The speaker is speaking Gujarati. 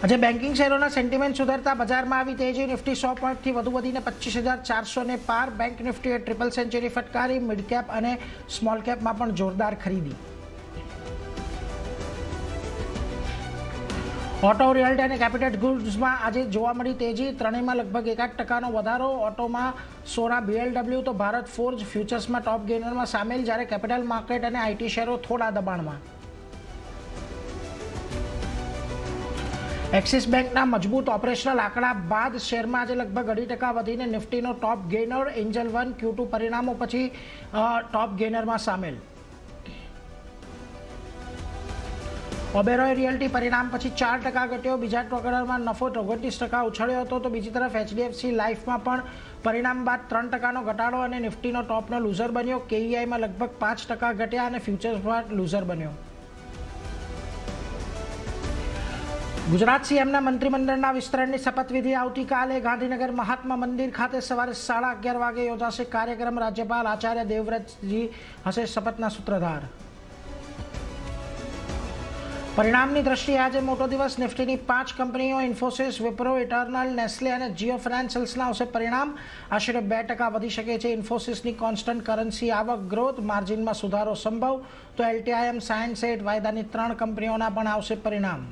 આજે બેન્કિંગ શેરોના સેન્ટિમેન્ટ સુધરતા બજારમાં આવી તેજી. નિફ્ટી 100 પોઈન્ટથી વધુ વધીને 25,400 પાર. બેંક નિફ્ટીએ ટ્રિપલ સેન્ચુરી ફટકારી. મિડ કેપ અને સ્મોલ કેપમાં પણ જોરદાર ખરીદી. ઓટો, રિયલ્ટી અને કેપિટલ ગુડ્સમાં આજે જોવા મળી તેજી. ત્રણેયમાં લગભગ 1% વધારો. ઓટોમાં સોના, BMW તો ભારત ફોર્જ ફ્યુચર્સમાં ટોપ ગેઇનરમાં સામેલ, જ્યારે કેપિટલ માર્કેટ અને આઈટી શેરો થોડા દબાણમાં. એક્સિસ બેંકના મજબૂત ઓપરેશનલ આંકડા બાદ શેરમાં આજે લગભગ 2% વધીને નિફ્ટીનો ટોપ ગેઇનર. એન્જલ વન Q2 પરિણામો પછી ટોપ ગેઇનરમાં સામેલ. ઓબેરોય રિયલ્ટી પરિણામ પછી 4% ઘટ્યો. બીજા ક્વાર્ટરમાં નફો 29% ઉછળ્યો હતો. તો બીજી તરફ HDFC લાઈફમાં પણ પરિણામ બાદ 3%નો ઘટાડો અને નિફ્ટીનો ટોપનો લૂઝર બન્યો. KEIમાં લગભગ 5% ઘટ્યા અને ફ્યુચર્સમાં લૂઝર બન્યો. ગુજરાત સીએમના મંત્રીમંડળના વિસ્તરણની શપથવિધિ આવતીકાલે ગાંધીનગર મહાત્મા મંદિર ખાતે સવારે 11:30 વાગે યોજાશે કાર્યક્રમ. રાજ્યપાલ આચાર્ય દેવવ્રતજી હશે શપથના સૂત્રધાર. પરિણામની દ્રષ્ટિએ આજે મોટો દિવસ. નિફ્ટીની 5 કંપનીઓ ઇન્ફોસિસ, વિપ્રો, ઇટર્નલ, નેસ્લે અને જીઓ ફાઇનાન્શિયલ્સના આવશે પરિણામ. આશરે 2% વધી શકે છે. ઇન્ફોસિસની કોન્સ્ટન્ટ કરન્સી આવક ગ્રોથ, માર્જિનમાં સુધારો સંભવ. તો LTIM, સાયન્સ 8, વાયદાની 3 કંપનીઓના પણ આવશે પરિણામ.